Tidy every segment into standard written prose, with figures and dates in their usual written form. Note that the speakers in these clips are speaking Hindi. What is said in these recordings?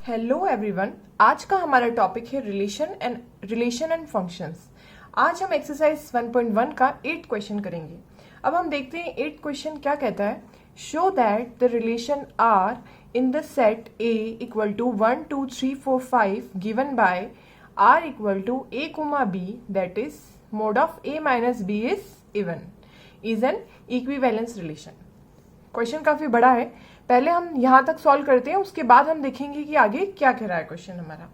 हेलो एवरीवन, आज का हमारा टॉपिक है रिलेशन एंड फंक्शंस। आज हम एक्सरसाइज 1.1 का 8 क्वेश्चन करेंगे। अब हम देखते हैं 8 क्वेश्चन क्या कहता है। Show that the relation R in the set A equal to 1 2 3 4 5 given by R equal to A comma B that is mod of A minus B is an equivalence relation. Question काफी बड़ा है, पहले हम यहां तक सॉल्व करते हैं, उसके बाद हम देखेंगे कि आगे क्या कह रहा है क्वेश्चन हमारा।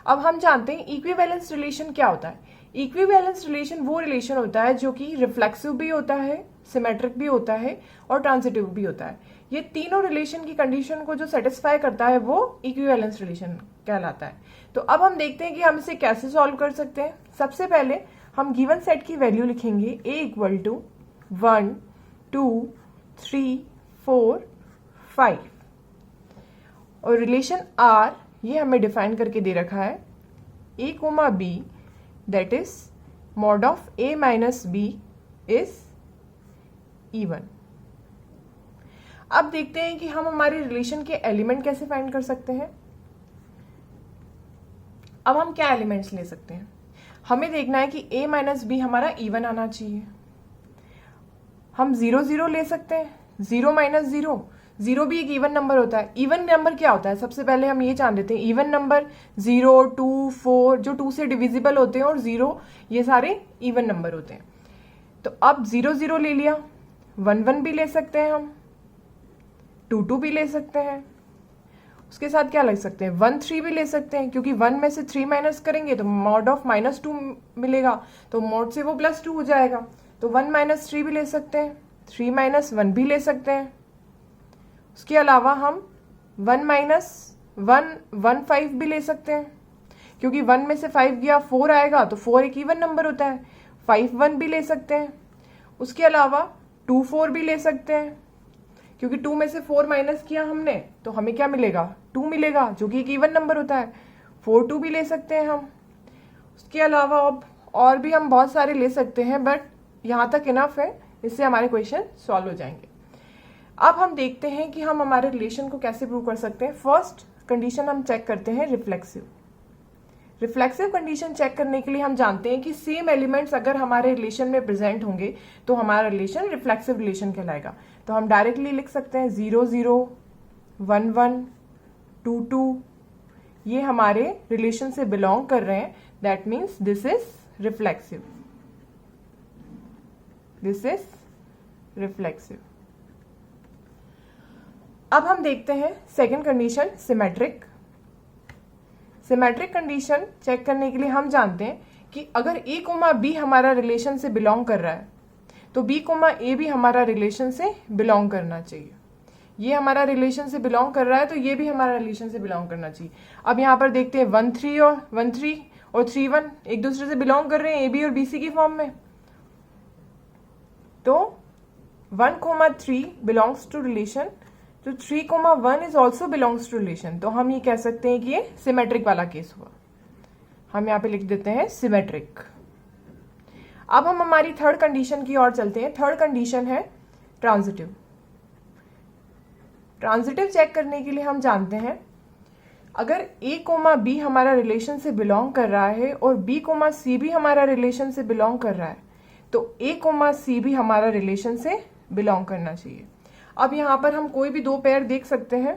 अब हम जानते हैं इक्विवेलेंस रिलेशन क्या होता है। इक्विवेलेंस रिलेशन वो रिलेशन होता है जो कि रिफ्लेक्सिव भी होता है, सिमेट्रिक भी होता है और ट्रांजिटिव भी होता है। ये तीनों रिलेशन की कंडीशन को जो सेटिस्फाई करता है वो इक्विवेलेंस रिलेशन कहलाता है। तो अब हम देखते हैं कि हम इसे कैसे सॉल्व कर सकते हैं। सबसे पहले हम गिवन सेट की वैल्यू लिखेंगे a इक्वल टू 1 2 3 4 5 और रिलेशन R ये हमें डिफाइन करके दे रखा है a comma b that is mod of a minus b is even. अब देखते हैं कि हम हमारे रिलेशन के एलिमेंट कैसे फाइंड कर सकते हैं। अब हम क्या एलिमेंट्स ले सकते हैं, हमें देखना है कि a माइनस बी हमारा इवन आना चाहिए। हम 0 0 ले सकते हैं, 0 माइनस 0, 0 भी एक इवन नंबर होता है। इवन नंबर क्या होता है, सबसे पहले हम ये जान लेते हैं। इवन नंबर 0 2 4 जो 2 से डिविजिबल होते हैं और 0 ये सारे इवन नंबर होते हैं। तो अब 0 0 ले लिया, 1 1 भी ले सकते हैं, हम 2 2 भी ले सकते हैं। उसके साथ क्या लग सकते हैं, 1 3 भी ले सकते हैं, क्योंकि 1 में से 3 माइनस करेंगे तो मॉड ऑफ -2 मिलेगा, तो मॉड से वो +2 हो जाएगा। तो 1 माइनस 3 भी ले सकते हैं, 3 माइनस 1 भी ले सकते हैं। उसके अलावा हम 1 माइनस 1 5 भी ले सकते हैं, क्योंकि 1 में से 5 गया 4 आएगा, तो 4 एक इवन नंबर होता है। 5 1 भी ले सकते हैं। उसके अलावा 2 4 भी ले सकते हैं, क्योंकि 2 में से 4 माइनस किया हमने तो हमें क्या मिलेगा, 2 मिलेगा, जो कि एक इवन नंबर होता है। 4 2 भी ले सकते हैं हम। उसके अलावा अब और भी हम बहुत सारे ले सकते हैं, बट यहाँ तक इनफ है, इससे हमारे क्वेश्चन सॉल्व हो जाएंगे। अब हम देखते हैं कि हम हमारे रिलेशन को कैसे प्रूव कर सकते हैं। फर्स्ट कंडीशन हम चेक करते हैं रिफ्लेक्सिव। रिफ्लेक्सिव कंडीशन चेक करने के लिए हम जानते हैं कि सेम एलिमेंट्स अगर हमारे रिलेशन में प्रेजेंट होंगे तो हमारा रिलेशन रिफ्लेक्सिव रिलेशन कहलाएगा। तो हम डायरेक्टली लिख सकते हैं 0 0 1 1 2 2 ये हमारे रिलेशन से बिलोंग कर रहे हैं। That means this is reflexive, this is reflexive. अब हम देखते हैं second condition symmetric. Symmetric condition check करने के लिए हम जानते हैं कि अगर a कोमा b हमारा रिलेशन से बिलोंग कर रहा है तो b कोमा a भी हमारा रिलेशन से बिलोंग करना चाहिए। ये हमारा रिलेशन से बिलोंग कर रहा है तो ये भी हमारा रिलेशन से बिलोंग करना चाहिए। अब यहाँ पर देखते हैं 1 3 और 3 1 एक दूसरे से बिलोंग कर रहे हैं a b और b c की फॉर्म में। तो 1 कोमा 3 बिलोंग्स टू रिलेशन, तो 3 comma 1 is also belongs to relation. तो हम ये कह सकते हैं कि ये सिमेट्रिक वाला केस हुआ। हम यहाँ पे लिख देते हैं सिमेट्रिक। अब हम हमारी थर्ड कंडीशन की ओर चलते हैं। थर्ड कंडीशन है ट्रांजिटिव। ट्रांजिटिव चेक करने के लिए हम जानते हैं अगर a कोमा b हमारा रिलेशन से बिलोंग कर रहा है और b कोमा c भी हमारा रिलेशन से बिलोंग कर रहा है तो a कोमा c भी हमारा रिलेशन से बिलोंग करना चाहिए। अब यहां पर हम कोई भी दो पेयर देख सकते हैं।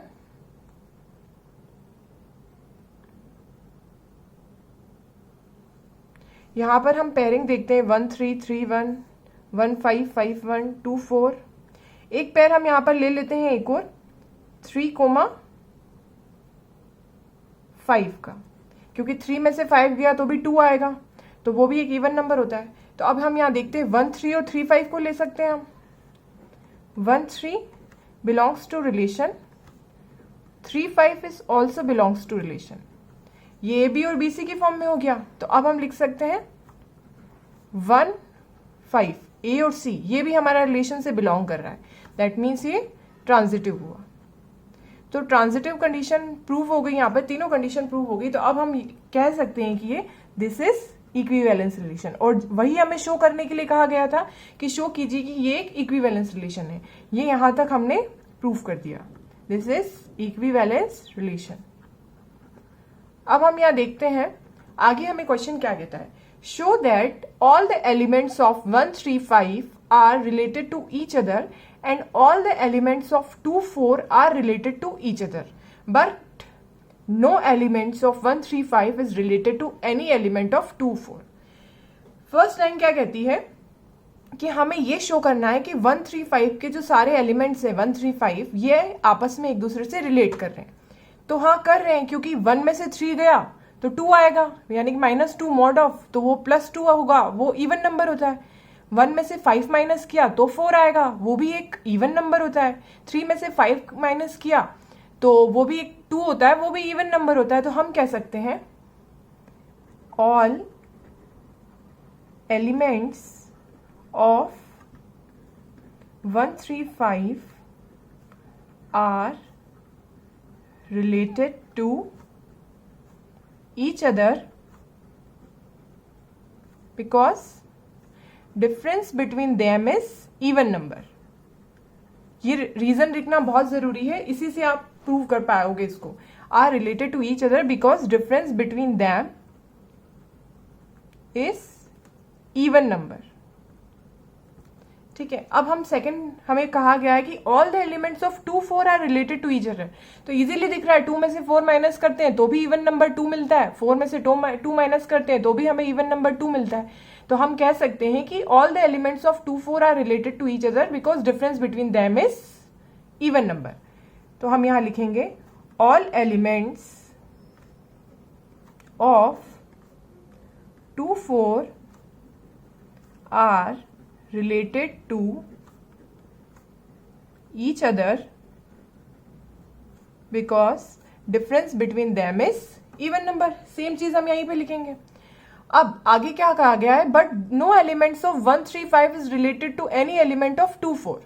यहां पर हम पेयरिंग देखते हैं 1 3 3 1 1 5 5 1 2 4। एक पेयर हम यहां पर ले लेते हैं एक और 3 कोमा 5 का, क्योंकि 3 में से 5 गया तो भी 2 आएगा, तो वो भी एक इवन नंबर होता है। तो अब हम यहां देखते हैं 1 3 और 3 5 को ले सकते हैं हम। 1 3 belongs to relation, 3 5 is also belongs to relation। ये a b और b c की फॉर्म में हो गया। तो अब हम लिख सकते हैं 1 5 a और c ये भी हमारा रिलेशन से बिलोंग कर रहा है। दैट मीन्स ये ट्रांजिटिव हुआ। तो ट्रांजिटिव कंडीशन प्रूव हो गई, यहाँ पर तीनों कंडीशन प्रूव हो गई। तो अब हम कह सकते हैं कि ये दिस इज इक्विवेलेंस रिलेशन। और वही हमें शो करने के लिए कहा गया था कि शो कीजिए कि ये एक इक्विवेलेंस रिलेशन है। ये यहां तक हमने प्रूव कर दिया, दिस इज इक्विवेलेंस रिलेशन। अब हम यहाँ देखते हैं आगे हमें क्वेश्चन क्या कहता है। Show that all the elements of 135 are related to each other and all the elements of 24 are related to each other but no elements of 135 is related to any element of 24। First line क्या कहती है कि हमें ये शो करना है कि 135 के जो सारे एलिमेंट्स है 135 ये आपस में एक दूसरे से रिलेट कर रहे हैं। तो हाँ कर रहे हैं, क्योंकि 1 में से 3 गया तो 2 आएगा, यानी कि -2 मॉड ऑफ, तो वो +2 होगा, वो इवन नंबर होता है। 1 में से 5 माइनस किया तो 4 आएगा, वो भी एक इवन नंबर होता है। 3 में से 5 माइनस किया तो वो भी एक 2 होता है, वो भी इवन नंबर होता है। तो हम कह सकते हैं all elements of 135 are related to each other because difference between them is even number। ये रीजन लिखना बहुत जरूरी है, इसी से आप प्रूव कर पाओगे इसको। are related to each other because difference between them is even number। ठीक है, अब हम सेकंड, हमें कहा गया है कि all the elements of 2 4 are related to each other. तो इजीली दिख रहा है, 2 में से 4 माइनस करते हैं तो भी इवन नंबर 2 मिलता है, 4 में से 2 माइनस करते हैं तो भी हमें इवन नंबर 2 मिलता है। तो हम कह सकते हैं कि all the elements of 2 4 are related to each other because difference between them is even number. तो हम यहां लिखेंगे all elements of 2 4 are related to each other because difference between them is even number। Same चीज हम यहीं पे लिखेंगे। अब आगे क्या कहा गया है, but no elements of 135 is related to any element of 24।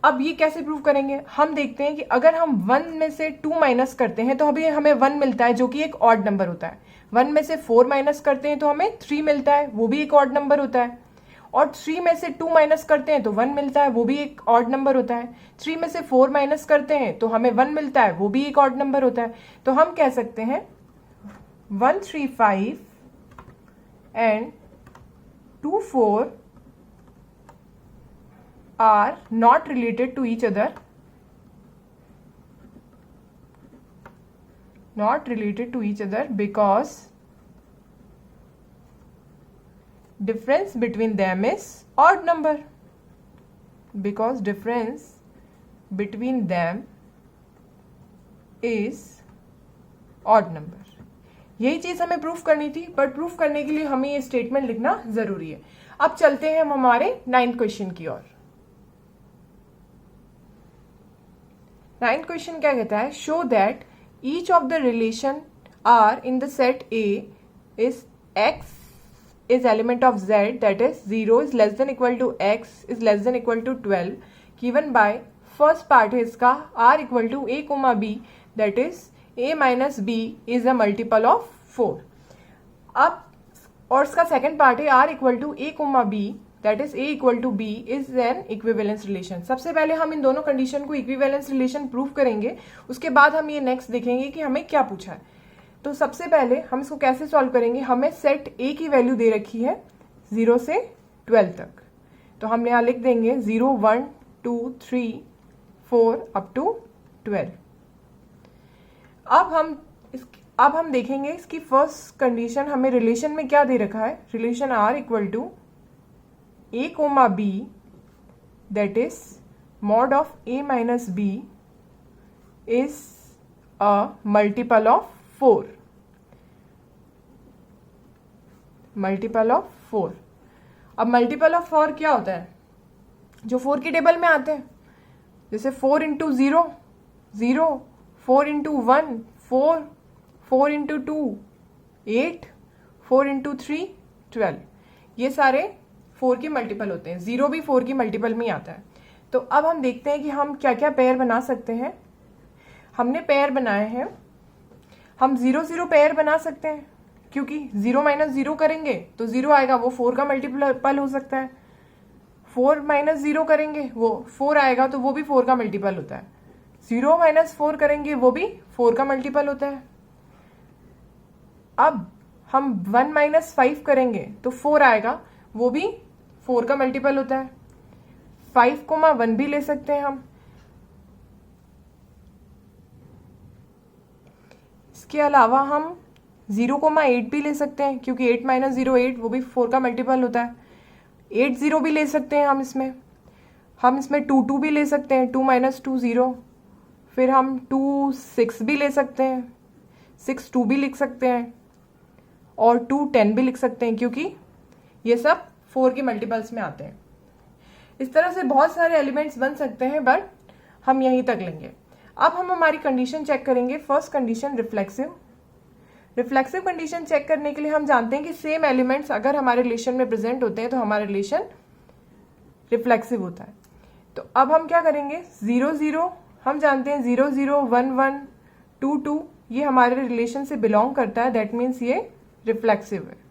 अब ये कैसे प्रूव करेंगे, हम देखते हैं कि अगर हम 1 में से 2 माइनस करते हैं तो अभी हमें 1 मिलता है जो कि एक ऑड नंबर होता है। 1 में से 4 माइनस करते हैं तो हमें 3 मिलता है, वो भी एक ऑड नंबर होता है। और 3 में से 2 माइनस करते हैं तो 1 मिलता है, वो भी एक ऑड नंबर होता है। 3 में से 4 माइनस करते हैं तो हमें 1 मिलता है, वो भी एक ऑड नंबर होता है। तो हम कह सकते हैं 135 and 24 are not related to each other, not related to each other because difference between them is odd number, because difference between them is odd number। यही चीज हमें प्रूफ करनी थी, बट प्रूफ करने के लिए हमें ये स्टेटमेंट लिखना जरूरी है। अब चलते हैं हम हमारे 9th क्वेश्चन की ओर। 9th क्वेश्चन क्या कहता है, show that each of the relation R in the set A is x is element of z, that is 0 is less than equal to x is less than equal to 12 given by first part है इसका r equal to a comma b, that is a minus b is a multiple of 4। अब और इसका सेकंड पार्ट है r equal to a comma b, that is a equal to b is an equivalence relation। सबसे पहले हम इन दोनों कंडीशन को इक्विवेलेंस रिलेशन प्रूव करेंगे, उसके बाद हम ये नेक्स्ट देखेंगे कि हमें क्या पूछा है। तो सबसे पहले हम इसको कैसे सॉल्व करेंगे, हमें सेट ए की वैल्यू दे रखी है 0 से 12 तक। तो हम यहाँ लिख देंगे 0 1 2 3 4 अप टू 12। अब हम देखेंगे इसकी फर्स्ट कंडीशन, हमें रिलेशन में क्या दे रखा है, relation R equal to A comma B, that is mod of A minus B is a multiple of 4, multiple of 4। अब मल्टीपल ऑफ 4 क्या होता है, जो 4 की टेबल में आते हैं, जैसे 4 इंटू 0 0, 4 इंटू 1 4, 4 इंटू 2 8, 4 इंटू 3 12, ये सारे 4 के मल्टीपल होते हैं। 0 भी 4 की मल्टीपल में ही आता है। तो अब हम देखते हैं कि हम क्या क्या पेयर बना सकते हैं। हमने पेयर बनाए हैं, हम 0 0 पेयर बना सकते हैं, क्योंकि 0 माइनस 0 करेंगे तो 0 आएगा, वो 4 का मल्टीपल हो सकता है। 4 माइनस 0 करेंगे वो 4 आएगा, तो वो भी 4 का मल्टीपल होता है। 0 माइनस 4 करेंगे वो भी 4 का मल्टीपल होता है। अब हम 1 माइनस 5 करेंगे तो 4 आएगा, वो भी 4 का मल्टीपल होता है। 5,1 भी ले सकते हैं हम। इसके अलावा हम 0,8 भी ले सकते हैं, क्योंकि 8 माइनस 0 8, वो भी 4 का मल्टीपल होता है। 8 0 भी ले सकते हैं हम इसमें 2 भी ले सकते हैं, 2 माइनस 2 0। फिर हम 2 6 भी ले सकते हैं, 6 2 भी लिख सकते हैं, और 2 10 भी लिख सकते हैं, क्योंकि ये सब 4 के मल्टीपल्स में आते हैं। इस तरह से बहुत सारे एलिमेंट्स बन सकते हैं, बट हम यहीं तक लेंगे। अब हम हमारी कंडीशन चेक करेंगे। First condition reflexive condition check करने के लिए हम जानते हैं कि सेम एलिमेंट्स अगर हमारे रिलेशन में प्रेजेंट होते हैं तो हमारा रिलेशन रिफ्लेक्सिव होता है। तो अब हम क्या करेंगे, 0 0 हम जानते हैं, 0 0 1 1 2 2 ये हमारे रिलेशन से बिलोंग करता है, दैट मीन्स ये रिफ्लेक्सिव है।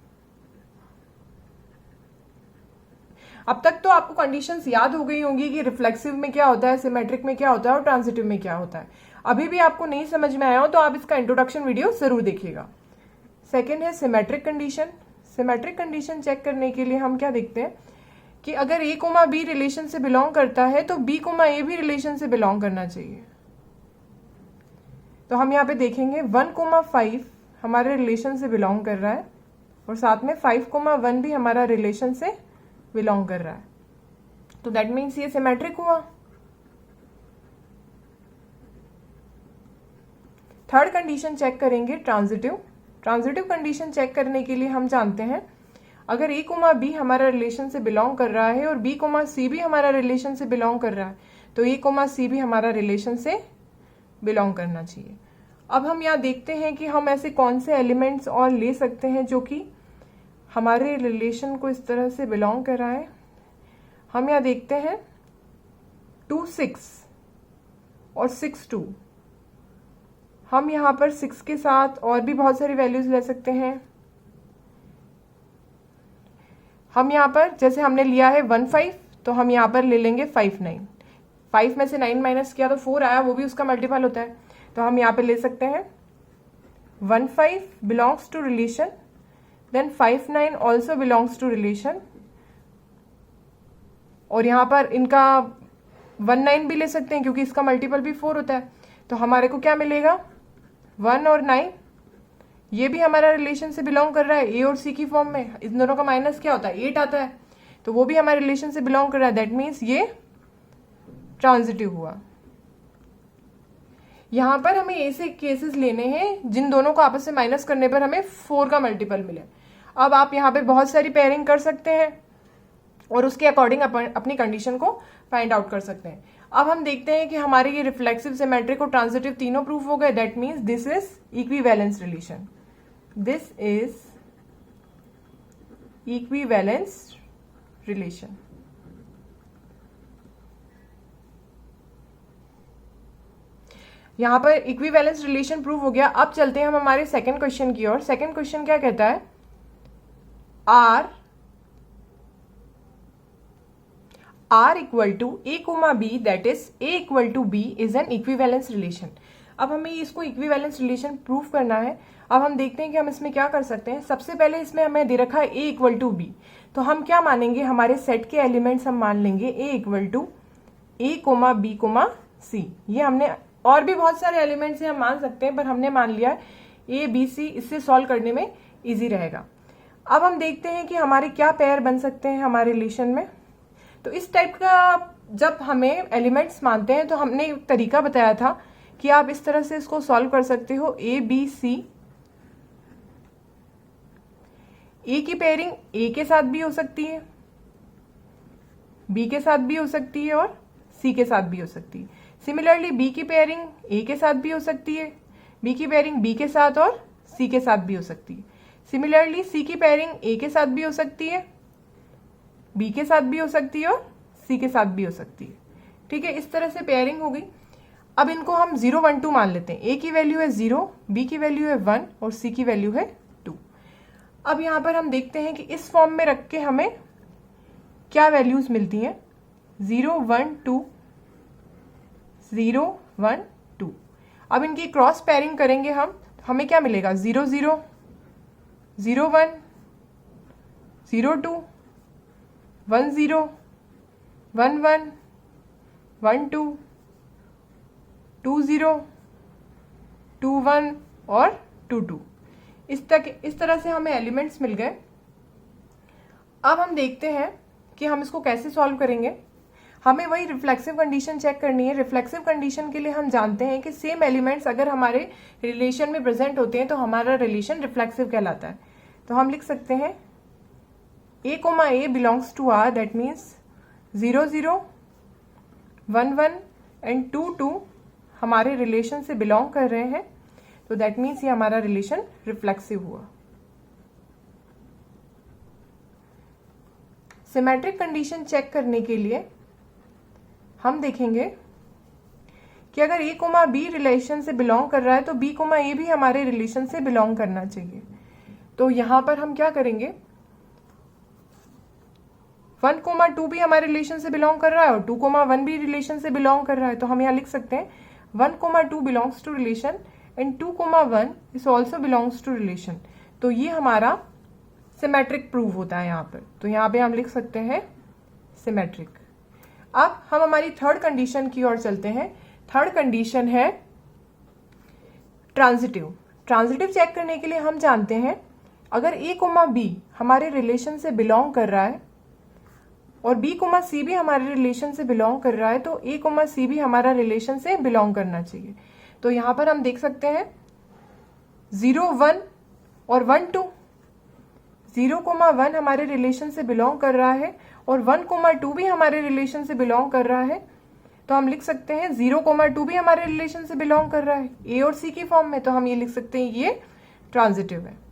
अब तक तो आपको कंडीशंस याद हो गई होंगी कि रिफ्लेक्सिव में क्या होता है, सिमेट्रिक में क्या होता है और ट्रांजिटिव में क्या होता है। अभी भी आपको नहीं समझ में आया हो तो आप इसका इंट्रोडक्शन वीडियो जरूर देखिएगा। सेकेंड है symmetric condition. Symmetric condition check करने के लिए हम क्या देखते हैं कि अगर a, b रिलेशन से बिलोंग करता है तो b, a भी रिलेशन से बिलोंग करना चाहिए। तो हम यहाँ पे देखेंगे 1, 5 हमारे रिलेशन से बिलोंग कर रहा है, और साथ में 5, 1 भी हमारा रिलेशन से बिलोंग कर रहा है। तो दैट मीन्स ये सिमेट्रिक हुआ। थर्ड कंडीशन चेक करेंगे ट्रांजिटिव। ट्रांजिटिव कंडीशन चेक करने के लिए हम जानते हैं अगर a, b हमारा रिलेशन से बिलोंग कर रहा है और b, c भी हमारा रिलेशन से बिलोंग कर रहा है, तो a, c भी हमारा रिलेशन से बिलोंग करना चाहिए। अब हम यहाँ देखते हैं कि हम ऐसे कौन से एलिमेंट्स और ले सकते हैं जो कि हमारे रिलेशन को इस तरह से बिलोंग कर रहा है। हम यहाँ देखते हैं 2 6 और 6 2। हम यहाँ पर 6 के साथ और भी बहुत सारी वैल्यूज ले सकते हैं। हम यहाँ पर जैसे हमने लिया है 1 5, तो हम यहाँ पर ले लेंगे 5 9। 5 में से 9 माइनस किया तो 4 आया, वो भी उसका मल्टीपल होता है। तो हम यहाँ पे ले सकते हैं 1 5 belongs to relation, then 5 9 also belongs to relation, और यहाँ पर इनका 1 9 भी ले सकते हैं क्योंकि इसका मल्टीपल भी 4 होता है। तो हमारे को क्या मिलेगा, 1 और 9 ये भी हमारा रिलेशन से बिलोंग कर रहा है, ए और सी की फॉर्म में। इन दोनों का माइनस क्या होता है, 8 आता है, तो वो भी हमारे रिलेशन से बिलोंग कर रहा है, दैट मीन्स ये ट्रांजिटिव हुआ। यहाँ पर हमें ऐसे केसेस लेने हैं जिन दोनों को आपस में माइनस करने पर हमें 4 का मल्टीपल मिले। अब आप यहाँ पे बहुत सारी पेयरिंग कर सकते हैं और उसके अकॉर्डिंग अपनी कंडीशन को फाइंड आउट कर सकते हैं। अब हम देखते हैं कि हमारे ये रिफ्लेक्सिव, सिमेट्रिक और ट्रांजिटिव तीनों प्रूफ हो गए, that means this is equivalence relation. This is equivalence relation. यहां पर इक्विवेलेंस रिलेशन प्रूव हो गया। अब चलते हैं हम हमारे सेकंड क्वेश्चन की ओर। सेकंड क्वेश्चन क्या कहता है, R equal to A, B, that is A equal to B is an equivalence relation. अब हमें इसको इक्विवेलेंस रिलेशन प्रूफ करना है। अब हम देखते हैं कि हम इसमें क्या कर सकते हैं। सबसे पहले इसमें हमें दे रखा है A इक्वल टू B, तो हम क्या मानेंगे, हमारे सेट के एलिमेंट्स हम मान लेंगे A equal to A, B, C। ये हमने, और भी बहुत सारे एलिमेंट्स हम मान सकते हैं, पर हमने मान लिया A, B, C। इससे सॉल्व करने में इजी रहेगा। अब हम देखते हैं कि हमारे क्या पेयर बन सकते हैं हमारे रिलेशन में। तो इस टाइप का जब हमें एलिमेंट्स मानते हैं तो हमने एक तरीका बताया था कि आप इस तरह से इसको सॉल्व कर सकते हो। A, B, C, A की पेयरिंग A के साथ भी हो सकती है, B के साथ भी हो सकती है और C के साथ भी हो सकती है। सिमिलरली B की पेयरिंग A के साथ भी हो सकती है, B की पेयरिंग B के साथ और C के साथ भी हो सकती है। सिमिलरली C की पेयरिंग A के साथ भी हो सकती है, B के साथ भी हो सकती है और C के साथ भी हो सकती है। ठीक है, इस तरह से पेयरिंग हो गई। अब इनको हम 0 1 2 मान लेते हैं। A की वैल्यू है 0, B की वैल्यू है 1 और C की वैल्यू है 2। अब यहाँ पर हम देखते हैं कि इस फॉर्म में रख के हमें क्या वैल्यूज मिलती हैं। 0 1 2 0 1 2। अब इनकी क्रॉस पेयरिंग करेंगे हम, हमें क्या मिलेगा, 0 0 01, 02, 10, 11, 12, 20, 21 और 22। इस तरह से हमें एलिमेंट्स मिल गए। अब हम देखते हैं कि हम इसको कैसे सॉल्व करेंगे। हमें वही रिफ्लेक्सिव कंडीशन चेक करनी है। रिफ्लेक्सिव कंडीशन के लिए हम जानते हैं कि सेम एलिमेंट्स अगर हमारे रिलेशन में प्रेजेंट होते हैं तो हमारा रिलेशन रिफ्लेक्सिव कहलाता है। तो हम लिख सकते हैं a, a belongs to R, that means 0, 0, 1, 1 and 2, 2 हमारे रिलेशन से बिलोंग कर रहे हैं, तो दैट मीन्स ये हमारा रिलेशन रिफ्लेक्सिव हुआ। सिमेट्रिक कंडीशन चेक करने के लिए हम देखेंगे कि अगर a, b रिलेशन से बिलोंग कर रहा है तो b, a भी हमारे रिलेशन से बिलोंग करना चाहिए। तो यहां पर हम क्या करेंगे, 1, 2 भी हमारे रिलेशन से बिलोंग कर रहा है और 2, 1 भी रिलेशन से बिलोंग कर रहा है। तो हम यहां लिख सकते हैं 1, 2 belongs to relation and 2, 1 is also belongs to relation. तो ये हमारा सिमेट्रिक प्रूव होता है यहाँ पर। तो यहाँ पे हम लिख सकते हैं सिमेट्रिक। अब हम हमारी थर्ड कंडीशन की ओर चलते हैं। थर्ड कंडीशन है ट्रांजिटिव। ट्रांजिटिव चेक करने के लिए हम जानते हैं अगर a, b हमारे रिलेशन से बिलोंग कर रहा है और b, c भी हमारे रिलेशन से बिलोंग कर रहा है तो a, c भी हमारा रिलेशन से बिलोंग करना चाहिए। तो यहां पर हम देख सकते हैं 0, 1 और 1, 2। 0, 1 हमारे रिलेशन से बिलोंग कर रहा है और 1, 2 भी हमारे रिलेशन से बिलोंग कर रहा है। तो हम लिख सकते हैं 0, 2 भी हमारे रिलेशन से बिलोंग कर रहा है a और c की फॉर्म में। तो हम ये लिख सकते हैं ये ट्रांजिटिव है।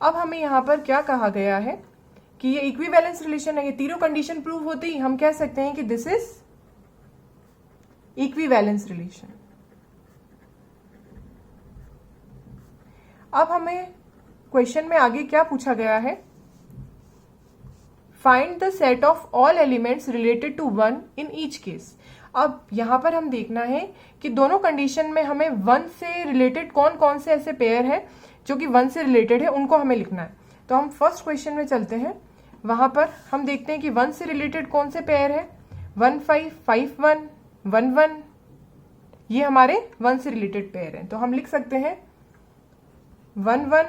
अब हमें यहां पर क्या कहा गया है कि ये इक्विवेलेंस रिलेशन है। ये तीनों कंडीशन प्रूव होती ही हम कह सकते हैं कि दिस इज इक्विवेलेंस रिलेशन। अब हमें क्वेश्चन में आगे क्या पूछा गया है, find the set of all elements related to 1 in each case. अब यहां पर हम देखना है कि दोनों कंडीशन में हमें 1 से रिलेटेड कौन कौन से ऐसे पेयर हैं जो कि 1 से रिलेटेड है, उनको हमें लिखना है। तो हम फर्स्ट क्वेश्चन में चलते हैं। वहां पर हम देखते हैं कि 1 से रिलेटेड कौन से पेयर है, 1, 5, 5, 1, 1, 1। ये हमारे 1 से रिलेटेड पेयर हैं। तो हम लिख सकते हैं 1, 1,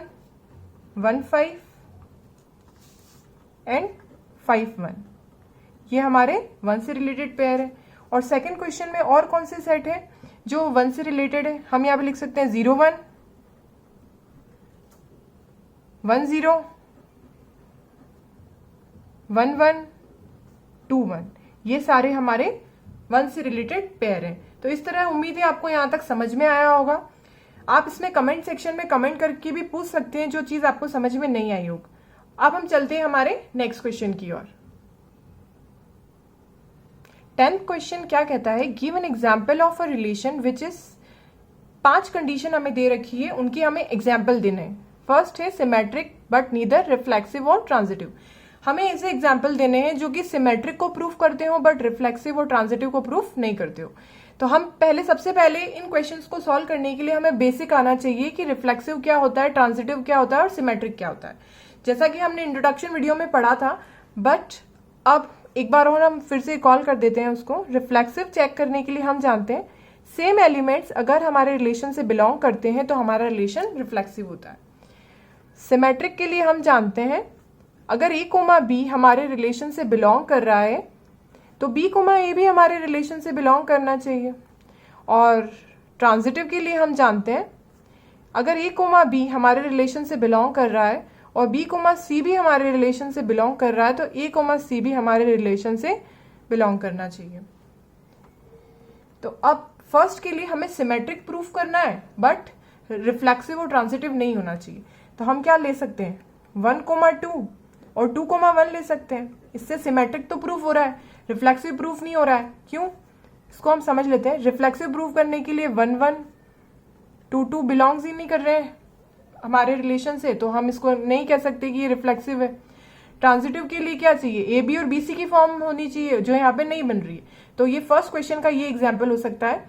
1, 5 एंड 5, 1। ये हमारे 1 से रिलेटेड पेयर है। और सेकंड क्वेश्चन में और कौन से सेट है जो 1 से रिलेटेड है, हम यहां पे लिख सकते हैं 0, 1, 1, 0, 1, 1, 2, 1। ये सारे हमारे 1 से रिलेटेड पेयर हैं। तो इस तरह उम्मीद है आपको यहां तक समझ में आया होगा। आप इसमें कमेंट सेक्शन में कमेंट करके भी पूछ सकते हैं जो चीज आपको समझ में नहीं आई हो। अब हम चलते हैं हमारे नेक्स्ट क्वेश्चन की ओर। 10th क्वेश्चन क्या कहता है, give an example of a relation which is, 5 condition हमें दे रखी है, उनकी हमें एग्जाम्पल देने हैं। फर्स्ट है सिमेट्रिक बट नीदर रिफ्लेक्सिव और ट्रांजिटिव। हमें ऐसे एग्जाम्पल देने हैं जो कि सिमेट्रिक को प्रूफ करते हो बट रिफ्लेक्सिव और ट्रांजिटिव को प्रूफ नहीं करते हो। तो हम सबसे पहले इन क्वेश्चंस को सॉल्व करने के लिए हमें बेसिक आना चाहिए कि रिफ्लेक्सिव क्या होता है, ट्रांजिटिव क्या होता है और सिमेट्रिक क्या होता है, जैसा कि हमने इंट्रोडक्शन वीडियो में पढ़ा था। बट अब एक बार और हम फिर से कॉल कर देते हैं उसको। रिफ्लेक्सिव चेक करने के लिए हम जानते हैं सेम एलिमेंट्स अगर हमारे रिलेशन से बिलोंग करते हैं तो हमारा रिलेशन रिफ्लेक्सिव होता है। सिमेट्रिक के लिए हम जानते हैं अगर a, b हमारे रिलेशन से बिलोंग कर रहा है तो b, a भी हमारे रिलेशन से बिलोंग करना चाहिए। और ट्रांजिटिव के लिए हम जानते हैं अगर a, b हमारे रिलेशन से बिलोंग कर रहा है और b, c भी हमारे रिलेशन से बिलोंग कर रहा है तो a, c भी हमारे रिलेशन से बिलोंग करना चाहिए। तो अब फर्स्ट के लिए हमें सिमेट्रिक प्रूफ करना है बट रिफ्लेक्सिव और ट्रांजिटिव नहीं होना चाहिए। तो हम क्या ले सकते हैं, 1, 2 और 2, 1 ले सकते हैं। इससे सिमेट्रिक तो प्रूफ हो रहा है, रिफ्लेक्सिव प्रूफ नहीं हो रहा है। क्यों, इसको हम समझ लेते हैं। रिफ्लेक्सिव प्रूफ करने के लिए 1, 1, 2, 2 बिलोंग्स ही नहीं कर रहे हैं हमारे रिलेशन से, तो हम इसको नहीं कह सकते कि ये रिफ्लेक्सिव है। ट्रांजिटिव के लिए क्या चाहिए, ए बी और बी सी की फॉर्म होनी चाहिए जो यहाँ पे नहीं बन रही है। तो ये फर्स्ट क्वेश्चन का ये एग्जाम्पल हो सकता है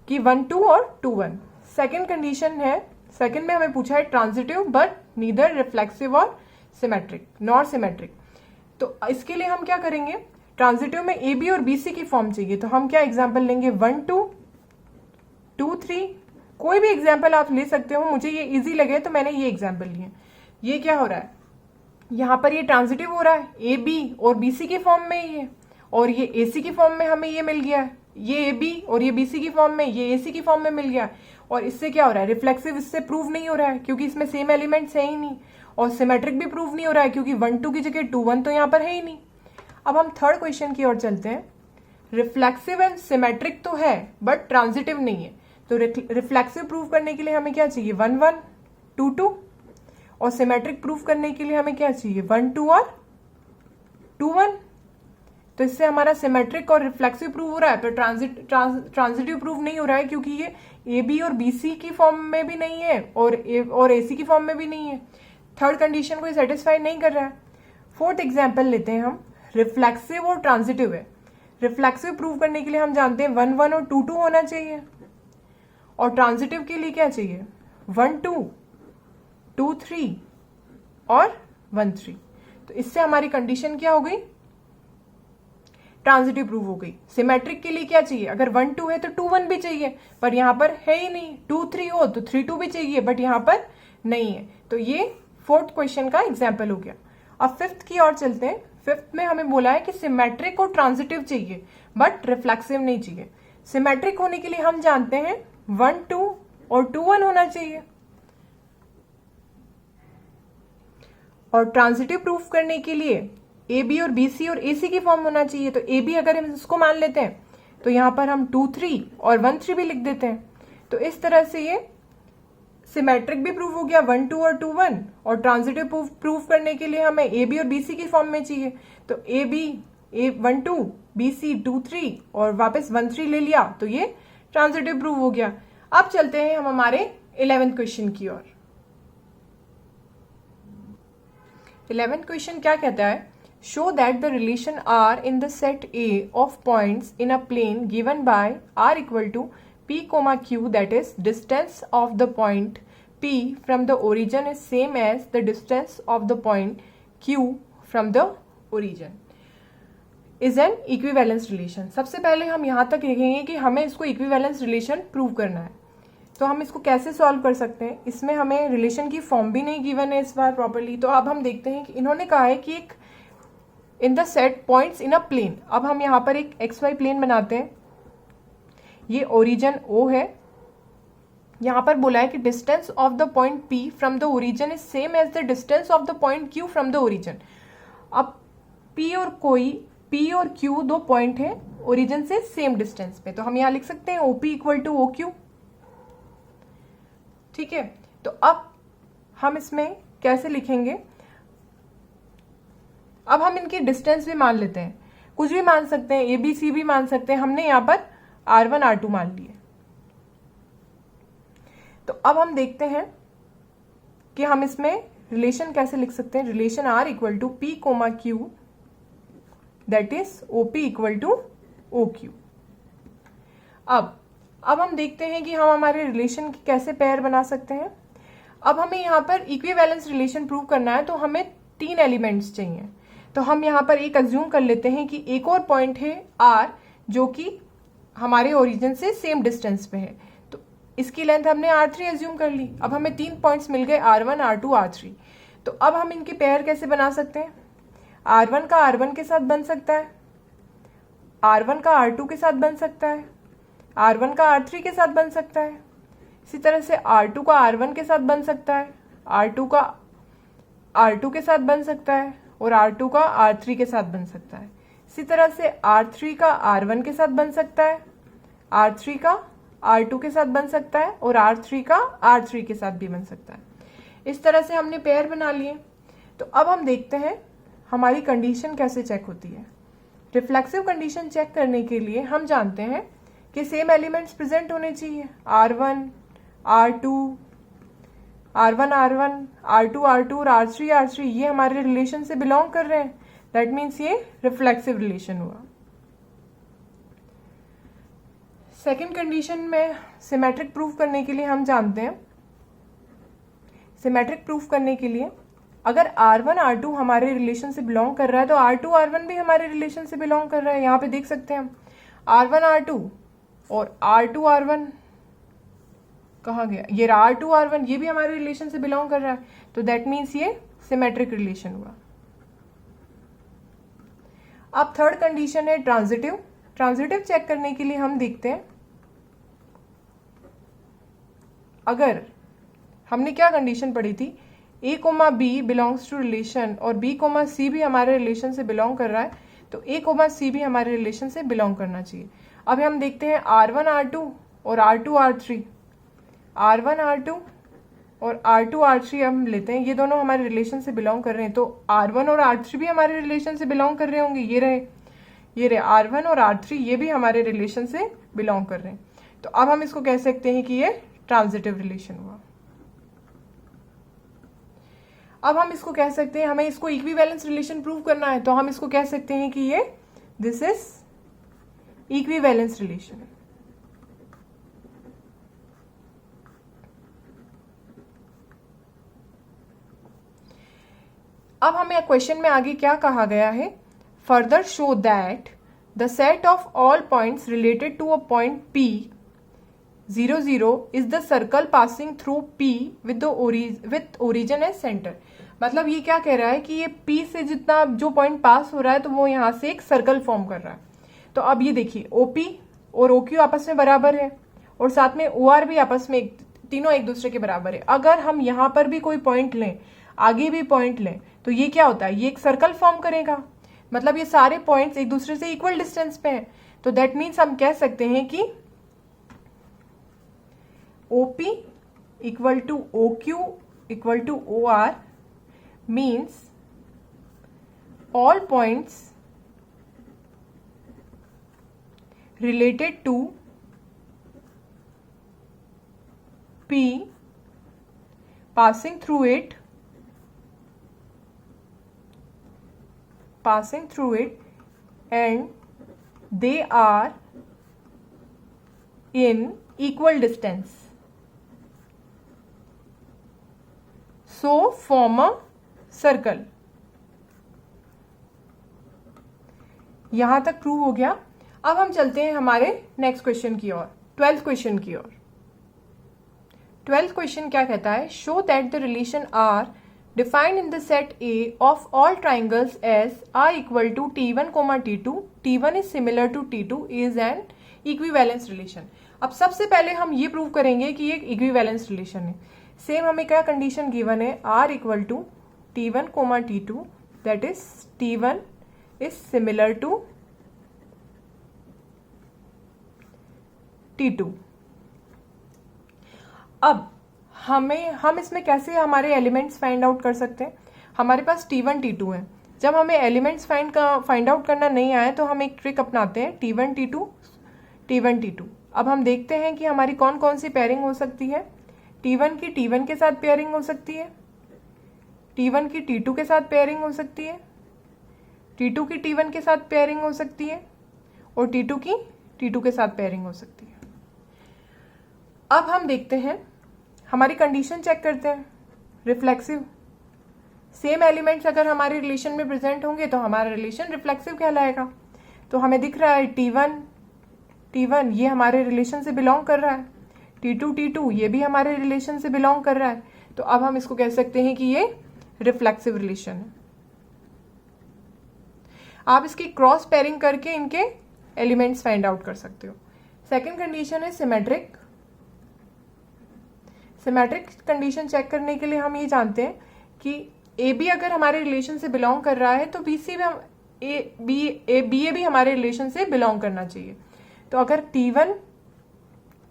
कि 1, 2 और 2, 1। सेकेंड कंडीशन है सेकंड में हमें पूछा है ट्रांजिटिव बट नीदर रिफ्लेक्सिव और सिमेट्रिक, नॉर सिमेट्रिक। तो इसके लिए हम क्या करेंगे, ट्रांजिटिव में ए बी और बी सी की फॉर्म चाहिए, तो हम क्या एग्जाम्पल लेंगे 1 2 2 3, कोई भी एग्जाम्पल आप ले सकते हो, मुझे ये इजी लगे तो मैंने ये एग्जाम्पल लिए। ये क्या हो रहा है, यहाँ पर ये ट्रांजिटिव हो रहा है, ए बी और बी सी की फॉर्म में ये, और ये ए सी की फॉर्म में हमें ये मिल गया है, ये ए बी और ये बी सी की फॉर्म में, ये ए सी की फॉर्म में मिल गया। और इससे क्या हो रहा है, रिफ्लेक्सिव इससे प्रूव नहीं हो रहा है क्योंकि इसमें सेम एलिमेंट्स है ही नहीं, और सिमेट्रिक भी प्रूव नहीं हो रहा है क्योंकि 1 2 की जगह 2 1 तो यहाँ पर है ही नहीं। अब हम थर्ड क्वेश्चन की ओर चलते हैं। रिफ्लेक्सिव एंड सिमेट्रिक तो है बट ट्रांजिटिव नहीं है, तो रिफ्लेक्सिव प्रूव करने के लिए हमें क्या चाहिए 1 1 2 2, और सिमेट्रिक प्रूव करने के लिए हमें क्या चाहिए 1 2 और 2 1। तो इससे हमारा सिमेट्रिक और रिफ्लेक्सिव प्रूव हो रहा है, पर ट्रांजिटिव प्रूव नहीं हो रहा है क्योंकि ये ए बी और बी सी की फॉर्म में भी नहीं है और ए सी की फॉर्म में भी नहीं है। थर्ड कंडीशन को सेटिस्फाई नहीं कर रहा है। फोर्थ एग्जाम्पल लेते हैं हम, रिफ्लेक्सिव और ट्रांजिटिव है। रिफ्लेक्सिव प्रूव करने के लिए हम जानते हैं 1 1 और 2 2 होना चाहिए, और ट्रांजिटिव के लिए क्या चाहिए 1 2 2 3 और 1 3। तो इससे हमारी कंडीशन क्या हो गई, ट्रांजिटिव प्रूव हो गई। सिमेट्रिक के लिए क्या चाहिए, अगर 1 2 है तो 2 1 भी चाहिए, पर यहां पर है ही नहीं। 2 3 हो तो 3 2 भी चाहिए, बट यहां पर नहीं है। तो ये फोर्थ क्वेश्चन का एग्जाम्पल हो गया। अब फिफ्थ की ओर चलते हैं। फिफ्थ में हमें बोला है कि सिमेट्रिक और ट्रांजिटिव चाहिए बट रिफ्लेक्सिव नहीं चाहिए। सिमेट्रिक होने के लिए हम जानते हैं 1 2 और 2 1 होना चाहिए, और ट्रांजिटिव प्रूफ करने के लिए ए बी और बी सी और ए सी की फॉर्म होना चाहिए। तो ए बी अगर हम इसको मान लेते हैं तो यहां पर हम 2 3 और 1 3 भी लिख देते हैं। तो इस तरह से ये सिमेट्रिक भी प्रूफ हो गया 1 2 और 2 1, और ट्रांजिटिव प्रूफ करने के लिए हमें ए बी और बी सी की फॉर्म में चाहिए। तो ए बी 1 2 बी सी 2 3 और वापस 1 3 ले लिया, तो ये ट्रांजिटिव प्रूफ हो गया। अब चलते हैं हम हमारे 11th क्वेश्चन की ओर। 11th क्वेश्चन क्या कहता है, show that the relation R in the set A of points in a plane given by R equal to P, Q, that is distance of the point P from the origin is same as the distance of the point Q from the origin is an equivalence relation। सबसे पहले हम यहाँ तक लिखेंगे कि हमें इसको equivalence relation प्रूव करना है। तो हम इसको कैसे सॉल्व कर सकते हैं, इसमें हमें रिलेशन की फॉर्म भी नहीं गिवन है इस बार प्रॉपरली। तो अब हम देखते हैं कि इन्होंने कहा है कि एक in the set points in a plane. अब हम यहाँ पर एक XY प्लेन बनाते हैं, ये ओरिजिन O है। यहां पर बोला है कि distance of the point P from the origin is same as the distance of the point Q from the origin. अब P और Q दो पॉइंट हैं ओरिजिन से सेम डिस्टेंस पे, तो हम यहां लिख सकते हैं OP इक्वल टू OQ। ठीक है, तो अब हम इसमें कैसे लिखेंगे, अब हम इनकी डिस्टेंस भी मान लेते हैं, कुछ भी मान सकते हैं, ABC भी मान सकते हैं। हमने यहां पर R1 R2 मान लिए। तो अब हम देखते हैं कि हम इसमें रिलेशन कैसे लिख सकते हैं। Relation R equal to P, Q that is OP equal to OQ। अब हम देखते हैं कि हम हमारे रिलेशन की कैसे पेयर बना सकते हैं। अब हमें यहाँ पर इक्विवेलेंस रिलेशन प्रूव करना है, तो हमें 3 एलिमेंट्स चाहिए। तो हम यहाँ पर एक अज्यूम कर लेते हैं कि एक और पॉइंट है R जो कि हमारे ओरिजिन से सेम डिस्टेंस पे है, तो इसकी लेंथ हमने R3 एज्यूम कर ली। अब हमें 3 पॉइंट्स मिल गए R1 R2 R3। तो अब हम इनके पेयर कैसे बना सकते हैं, R1 का R1 के साथ बन सकता है, R1 का R2 के साथ बन सकता है, R1 का R3 के साथ बन सकता है। इसी तरह से R2 का R1 के साथ बन सकता है, R2 का R2 के साथ बन सकता है, और R2 का R3 के साथ बन सकता है। इसी तरह से R3 का R1 के साथ बन सकता है, R3 का R2 के साथ बन सकता है, और R3 का R3 के साथ भी बन सकता है। इस तरह से हमने पेयर बना लिए। तो अब हम देखते हैं हमारी कंडीशन कैसे चेक होती है। रिफ्लेक्सिव कंडीशन चेक करने के लिए हम जानते हैं कि सेम एलिमेंट्स प्रेजेंट होने चाहिए, R1 R2 R1 R1 R2 R2 और R3 R3 ये हमारे रिलेशन से बिलोंग कर रहे हैं। दैट मीन्स ये रिफ्लेक्सिव रिलेशन हुआ। सेकेंड कंडीशन में सिमेट्रिक प्रूफ करने के लिए हम जानते हैं सिमेट्रिक प्रूफ करने के लिए अगर R1 R2 हमारे रिलेशन से बिलोंग कर रहा है तो R2 R1 भी हमारे रिलेशन से बिलोंग कर रहा है। यहाँ पे देख सकते हैं हम R1 R2 और R2 R1 कहाँ गया, ये R2 R1 ये भी हमारे रिलेशन से बिलोंग कर रहा है, तो दैट मीन्स ये सिमेट्रिक रिलेशन हुआ। अब थर्ड कंडीशन है ट्रांजिटिव। ट्रांजिटिव चेक करने के लिए हम देखते हैं, अगर हमने क्या कंडीशन पढ़ी थी, A comma B belongs to relation और B कोमा C भी हमारे रिलेशन से बिलोंग कर रहा है, तो A कोमा C भी हमारे रिलेशन से बिलोंग करना चाहिए। अब हम देखते हैं R1 R2 और R2 R3, R1 R2 और R2 R3 हम लेते हैं, ये दोनों हमारे रिलेशन से बिलोंग कर रहे हैं, तो R1 और R3 भी हमारे रिलेशन से बिलोंग कर रहे होंगे। ये रहे R1 और R3 ये भी हमारे रिलेशन से बिलोंग कर रहे हैं, तो अब हम इसको कह सकते हैं कि ये ट्रांजिटिव रिलेशन हुआ। अब हम इसको कह सकते हैं, हमें इसको इक्विवेलेंस रिलेशन प्रूव करना है, तो हम इसको कह सकते हैं कि ये दिस इज इक्विवेलेंस रिलेशन। अब हमें क्वेश्चन में आगे क्या कहा गया है, further show that the set of all points related to a point P 0 0 is the circle passing through P with origin as centre. मतलब ये क्या कह रहा है कि ये P से जितना जो पॉइंट पास हो रहा है तो वो यहाँ से एक सर्कल फॉर्म कर रहा है। तो अब ये देखिए OP और OQ आपस में बराबर है और साथ में OR भी आपस में तीनों एक दूसरे के बराबर है। अगर हम यहाँ पर भी कोई पॉइंट लें, आगे भी पॉइंट लें, तो ये क्या होता है, ये एक सर्कल फॉर्म करेगा। मतलब ये सारे पॉइंट्स एक दूसरे से इक्वल डिस्टेंस पे हैं, तो दैट मीन्स हम कह सकते हैं कि OP equal to OQ equal to OR means all points related to P passing through it and they are in equal distance, so form a circle. यहां तक प्रूव हो गया। अब हम चलते हैं हमारे नेक्स्ट क्वेश्चन की ओर, 12th क्वेश्चन की ओर। 12th क्वेश्चन क्या कहता है, show that the relation R defined in the set A of all triangles as R equal to T1, T2, T1 is similar to T2 is an equivalence relation. अब सबसे पहले हम ये प्रूव करेंगे कि ये इक्विवेलेंस रिलेशन है। सेम हमें क्या कंडीशन गिवन है, R equal to T1, T2, that is T1 is similar to T2। अब हम इसमें कैसे हमारे एलिमेंट्स फाइंड आउट कर सकते हैं। हमारे पास T1 T2 है, जब हमें एलिमेंट्स फाइंड आउट करना नहीं आए तो हम एक ट्रिक अपनाते हैं, T1 T2 T1 T2। अब हम देखते हैं कि हमारी कौन कौन सी पेयरिंग हो सकती है। T1 की T1 के साथ पेयरिंग हो सकती है, T1 की T2 के साथ पेयरिंग हो सकती है, T2 की T1 के साथ पेयरिंग हो सकती है और T2 की T2 के साथ पेयरिंग हो सकती है। अब हम देखते हैं, हमारी कंडीशन चेक करते हैं, रिफ्लेक्सिव। सेम एलिमेंट्स अगर हमारे रिलेशन में प्रेजेंट होंगे तो हमारा रिलेशन रिफ्लेक्सिव कहलाएगा। तो हमें दिख रहा है T1 ये हमारे रिलेशन से बिलोंग कर रहा है, T2 ये भी हमारे रिलेशन से बिलोंग कर रहा है, तो अब हम इसको कह सकते हैं कि ये रिफ्लेक्सिव रिलेशन है। आप इसकी क्रॉस पेयरिंग करके इनके एलिमेंट्स फाइंड आउट कर सकते हो। सेकंड कंडीशन है सिमेट्रिक। सिमेट्रिक कंडीशन चेक करने के लिए हम ये जानते हैं कि ए बी अगर हमारे रिलेशन से बिलोंग कर रहा है तो बी सी बी भी हमारे रिलेशन से बिलोंग करना चाहिए। तो अगर T1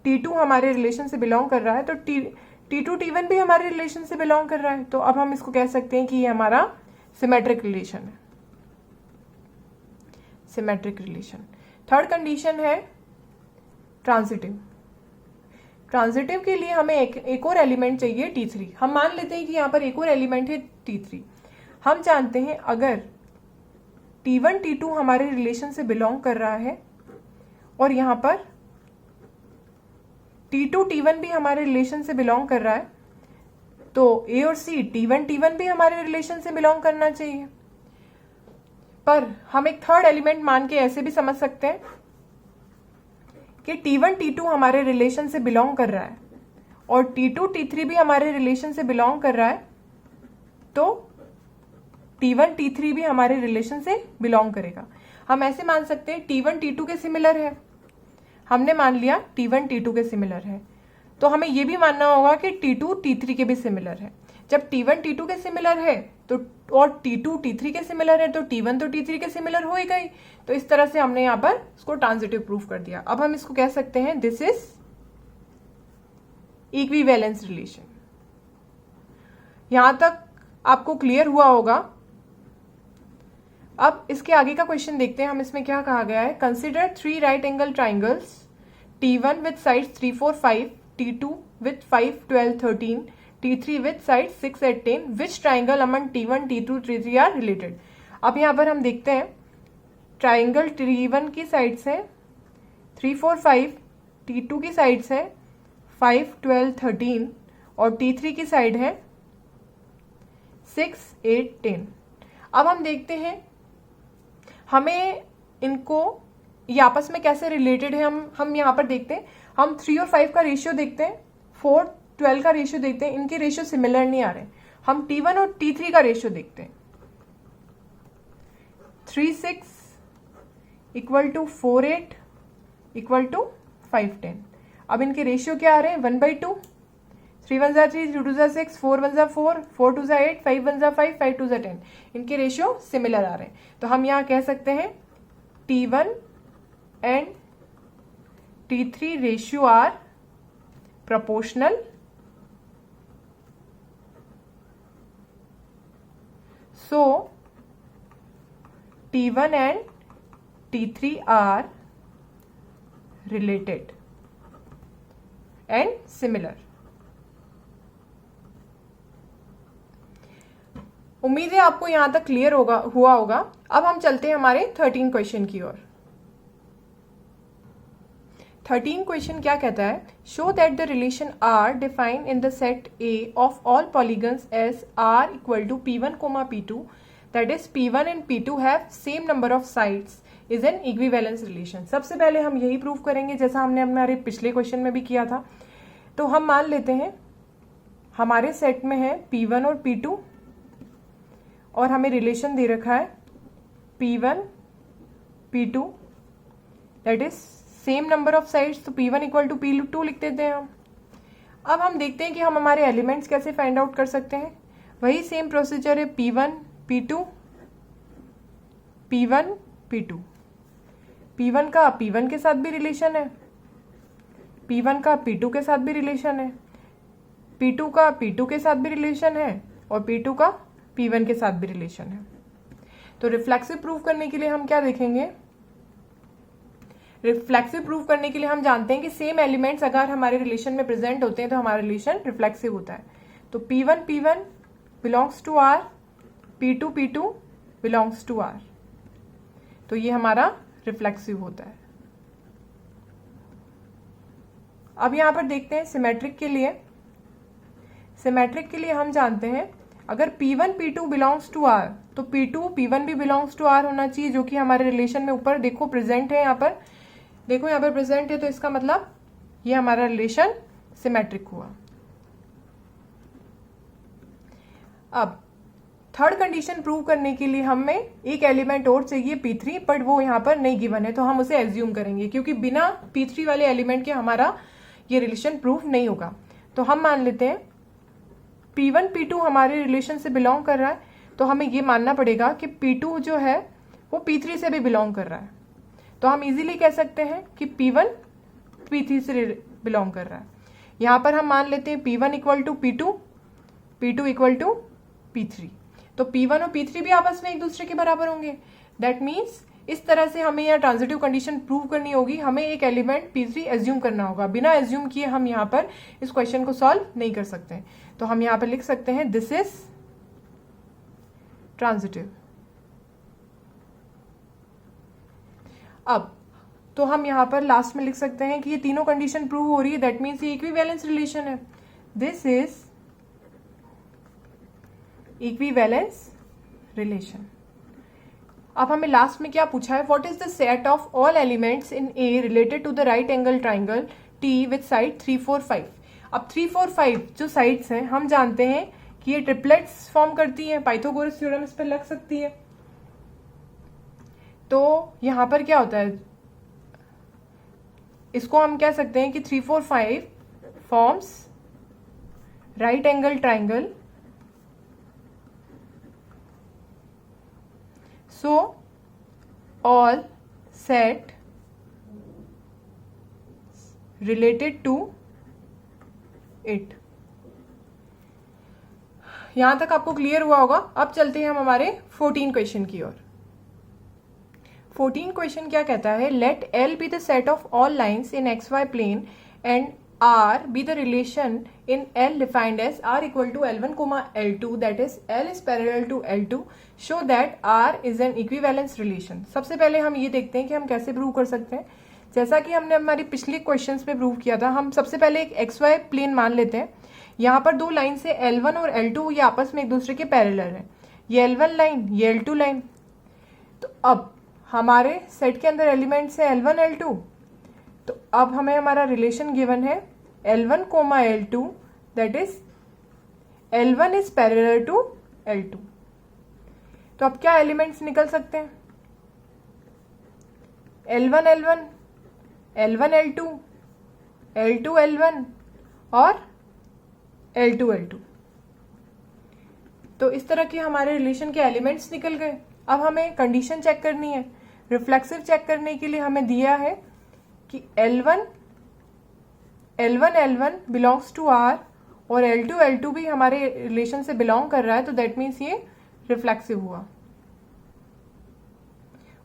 T2 हमारे रिलेशन से बिलोंग कर रहा है तो T2 T1 भी हमारे रिलेशन से बिलोंग कर रहा है, तो अब हम इसको कह सकते हैं कि ये हमारा सिमेट्रिक रिलेशन है, सिमेट्रिक रिलेशन। थर्ड कंडीशन है ट्रांजिटिव। ट्रांजिटिव के लिए हमें एक और एलिमेंट चाहिए T3। हम मान लेते हैं कि यहाँ पर एक और एलिमेंट है T3। हम जानते हैं अगर T1 T2 हमारे रिलेशन से बिलोंग कर रहा है और यहाँ पर T2 T1 भी हमारे रिलेशन से बिलोंग कर रहा है, तो ए और सी T1 भी हमारे रिलेशन से बिलोंग करना चाहिए। पर हम एक थर्ड एलिमेंट मान के ऐसे भी समझ सकते हैं कि T1 T2 हमारे रिलेशन से बिलोंग कर रहा है और T2 T3 भी हमारे रिलेशन से बिलोंग कर रहा है, तो T1 T3 भी हमारे रिलेशन से बिलोंग करेगा। हम ऐसे मान सकते हैं T1 T2 के सिमिलर है, हमने मान लिया T1 T2 के सिमिलर है, तो हमें यह भी मानना होगा कि T2 T3 के भी सिमिलर है। जब T1 T2 के सिमिलर है तो और T2 T3 के सिमिलर है तो T1 तो T3 के सिमिलर हो ही गई। तो इस तरह से हमने यहाँ पर इसको ट्रांजिटिव प्रूफ कर दिया। अब हम इसको कह सकते हैं दिस इज इक्विवेलेंस रिलेशन। यहां तक आपको क्लियर हुआ होगा। अब इसके आगे का क्वेश्चन देखते हैं हम, इसमें क्या कहा गया है। Consider 3 right angle triangles T1 with sides 3, 4, 5, T2 with 5, 12, 13, T3 with side 6, 8, 10, which triangle among T1, T2, T3 are related. अब यहाँ पर हम देखते हैं ट्राइंगल T1 की साइड्स हैं 3, 4, 5, T2 की साइड्स हैं 5, 12, 13 और T3 की साइड है 6, 8, 10। अब हम देखते हैं हमें इनको ये आपस में कैसे रिलेटेड है। हम यहाँ पर देखते हैं, हम 3 और 5 का रेशियो देखते हैं, 4, 12 का रेशियो देखते हैं, इनके रेशियो सिमिलर नहीं आ रहे। हम T1 और T3 का रेशियो देखते हैं, 3, 6 इक्वल टू 4, 8 इक्वल टू 5, 10। अब इनके रेशियो क्या आ रहे हैं 1/2, 3 1 3, 2 2 6, 4 1 4, 4 2 8, 5 1 5, 5 2 10। इनके रेशियो सिमिलर आ रहे हैं, तो हम यहाँ कह सकते हैं T1 and T3 ratio are proportional, so T1 and T3 are related and similar। उम्मीद है आपको यहां तक क्लियर हुआ होगा। अब हम चलते हैं हमारे 13 क्वेश्चन की ओर। 13 क्वेश्चन क्या कहता है, show that the relation R defined in the set A of all polygons as R equal to P1, P2 that is P1 and P2 have same number of sides is an equivalence relation. सबसे पहले हम यही प्रूव करेंगे जैसा हमने हमारे पिछले क्वेश्चन में भी किया था। तो हम मान लेते हैं हमारे सेट में है P1 और P2 और हमें रिलेशन दे रखा है P1 P2 that is same number of sides, तो P1 इक्वल टू P2 लिख देते हैं हम। अब हम देखते हैं कि हम हमारे एलिमेंट्स कैसे फाइंड आउट कर सकते हैं। वही सेम प्रोसीजर है, P1 P2 P1 P2। P1 का P1 के साथ भी रिलेशन है, P1 का P2 के साथ भी रिलेशन है, P2 का P2 के साथ भी रिलेशन है और P2 का P1 के साथ भी रिलेशन है। तो रिफ्लेक्सिव प्रूफ करने के लिए हम क्या देखेंगे, रिफ्लेक्सिव प्रूफ करने के लिए हम जानते हैं कि सेम एलिमेंट्स अगर हमारे रिलेशन में प्रेजेंट होते हैं तो हमारा रिलेशन रिफ्लेक्सिव होता है। तो P1 P1 belongs to R, P2 P2 belongs to R, तो ये हमारा रिफ्लेक्सिव होता है। अब यहां पर देखते हैं सिमेट्रिक के लिए। सिमेट्रिक के लिए हम जानते हैं अगर P1 P2 belongs to R तो P2 P1 भी बिलोंग्स टू R होना चाहिए, जो कि हमारे रिलेशन में ऊपर देखो प्रेजेंट है। यहाँ पर देखो, यहाँ पर प्रेजेंट है, तो इसका मतलब ये हमारा रिलेशन सिमेट्रिक हुआ। अब थर्ड कंडीशन प्रूव करने के लिए हमें एक एलिमेंट और चाहिए P3, बट वो यहाँ पर नहीं गिवन है, तो हम उसे एज्यूम करेंगे क्योंकि बिना P3 वाले एलिमेंट के हमारा ये रिलेशन प्रूफ नहीं होगा। तो हम मान लेते हैं P1 P2 हमारे रिलेशन से बिलोंग कर रहा है, तो हमें ये मानना पड़ेगा कि P2 जो है वो P3 से भी बिलोंग कर रहा है। तो हम इजीली कह सकते हैं कि P1 P3 से बिलोंग कर रहा है। यहाँ पर हम मान लेते हैं P1 equal to P2, P2 equal to P3, तो P1 और P3 भी आपस में एक दूसरे के बराबर होंगे। दैट मीन्स इस तरह से हमें यह ट्रांजिटिव कंडीशन प्रूव करनी होगी। हमें एक एलिमेंट P3 एज्यूम करना होगा, बिना एज्यूम किए हम यहाँ पर इस क्वेश्चन को सॉल्व नहीं कर सकते। तो हम यहाँ पर लिख सकते हैं दिस इज ट्रांजिटिव। अब तो हम यहाँ पर लास्ट में लिख सकते हैं कि ये तीनों कंडीशन प्रूव हो रही है, दैट मीन्स ये इक्विवेलेंस रिलेशन है। This is equivalence relation. अब हमें लास्ट में क्या पूछा है, what is the set of all elements in A related to the right angle triangle T with side 3, 4, 5। अब 3, 4, 5 जो साइड्स हैं हम जानते हैं कि ये ट्रिपलेट्स फॉर्म करती हैं, पाइथागोरस थ्योरम इस पर लग सकती है। तो यहां पर क्या होता है, इसको हम कह सकते हैं कि 3, 4, 5 forms right angle triangle, so all set related to it। यहां तक आपको क्लियर हुआ होगा। अब चलते हैं हम हमारे 14 क्वेश्चन की ओर। 14 क्वेश्चन क्या कहता है, let L be the set of all lines in XY plane and R be the relation in L defined as R equal to L1, L2, that is L is parallel to L2, show that R is an equivalence relation। सबसे पहले हम ये देखते हैं कि हम कैसे प्रूव कर सकते हैं। जैसा कि हमने हमारी पिछले क्वेश्चंस में प्रूव किया था, हम सबसे पहले एक XY प्लेन मान लेते हैं। यहाँ पर दो लाइन से L1 और L2 ये आपस में एक दूसरे के पैरेलल है, ये L1 लाइन, ये L2 लाइन। तो अब हमारे सेट के अंदर एलिमेंट्स है L1, L2। तो अब हमें हमारा रिलेशन गिवन है L1, L2, that is L1 is parallel to L2। तो अब क्या एलिमेंट्स निकल सकते हैं, L1, L1, L1, L2, L2, L1 और L2, L2। तो इस तरह के हमारे रिलेशन के एलिमेंट्स निकल गए। अब हमें कंडीशन चेक करनी है। रिफ्लेक्सिव चेक करने के लिए हमें दिया है कि L1, L1 belongs to R और L2, L2 भी हमारे रिलेशन से बिलोंग कर रहा है, तो दैट मीन्स ये रिफ्लेक्सिव हुआ।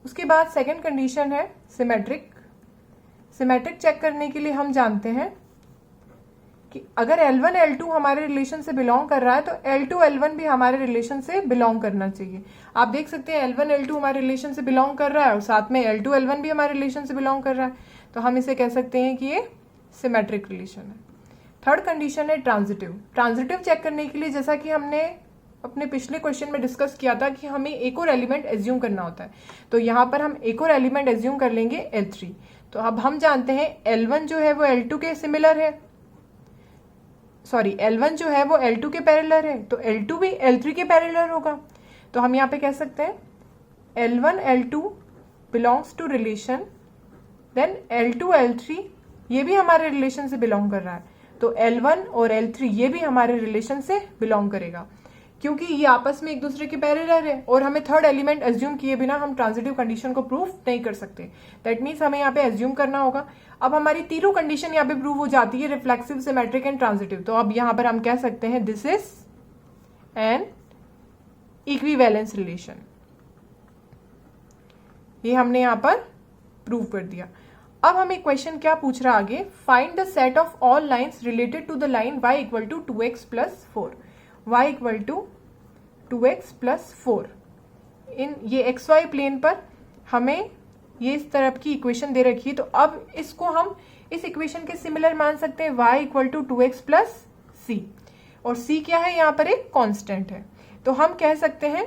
उसके बाद सेकंड कंडीशन है सिमेट्रिक। सिमेट्रिक चेक करने के लिए हम जानते हैं कि अगर L1, L2 हमारे रिलेशन से बिलोंग कर रहा है तो L2, L1 भी हमारे रिलेशन से बिलोंग करना चाहिए। आप देख सकते हैं L1, L2 हमारे रिलेशन से बिलोंग कर रहा है और साथ में L2, L1 भी हमारे रिलेशन से बिलोंग कर रहा है, तो हम इसे कह सकते हैं कि ये सिमेट्रिक रिलेशन है। थर्ड कंडीशन है ट्रांजिटिव। ट्रांजिटिव चेक करने के लिए जैसा कि हमने अपने पिछले क्वेश्चन में डिस्कस किया था कि हमें एक और एलिमेंट एज्यूम करना होता है, तो यहाँ पर हम एक और एलिमेंट एज्यूम कर लेंगे L3। तो अब हम जानते हैं L1 जो है वो L2 के सिमिलर है, सॉरी L1 जो है वो L2 के पैरेलल है, तो L2 भी L3 के पैरेलल होगा। तो हम यहाँ पे कह सकते हैं L1, L2 belongs to relation, then L2, L3 ये भी हमारे रिलेशन से बिलोंग कर रहा है, तो L1 और L3 ये भी हमारे रिलेशन से बिलोंग करेगा, क्योंकि ये आपस में एक दूसरे के पैरेलल है और हमें थर्ड एलिमेंट एज्यूम किए बिना हम ट्रांजिटिव कंडीशन को प्रूव नहीं कर सकते। दैट मीन्स हमें यहाँ पे एज्यूम करना होगा। अब हमारी तीनों कंडीशन यहाँ पे प्रूव हो जाती है, रिफ्लेक्सिव, सिमेट्रिक एंड ट्रांजिटिव। तो अब यहाँ पर हम कह सकते हैं this is an equivalence relation. ये हमने यहाँ पर प्रूव कर दिया। अब हमें क्वेश्चन क्या पूछ रहा आगे, find the set of all lines related to the line y equal to 2x plus 4। y equal to 2x plus 4 in ये XY प्लेन पर हमें ये इस तरफ की इक्वेशन दे रखी है। तो अब इसको हम इस इक्वेशन के सिमिलर मान सकते हैं, y equal to 2x plus c, और c क्या है, यहाँ पर एक कांस्टेंट है। तो हम कह सकते हैं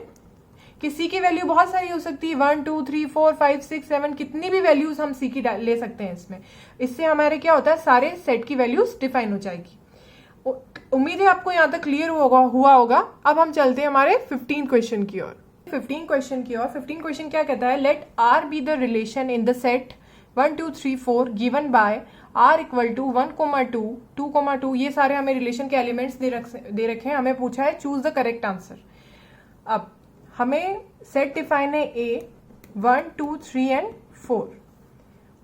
कि c की वैल्यू बहुत सारी हो सकती है, 1, 2, 3, 4, 5, 6, 7, कितनी भी वैल्यूज हम c की ले सकते हैं इसमें। इससे हमारे क्या होता है, सारे सेट की वैल्यूज डिफाइन हो जाएगी। उम्मीद है आपको यहाँ तक क्लियर हुआ होगा। अब हम चलते हैं हमारे 15 क्वेश्चन की ओर। 15 क्वेश्चन क्या कहता है, let R be the relation in the set 1, 2, 3, 4 given by R equal to 1, 2, 2, ये सारे हमें रिलेशन के एलिमेंट्स दे रखे हैं। हमें पूछा है चूज द करेक्ट आंसर। अब हमें सेट डिफाइन है A 1, 2, 3 एंड 4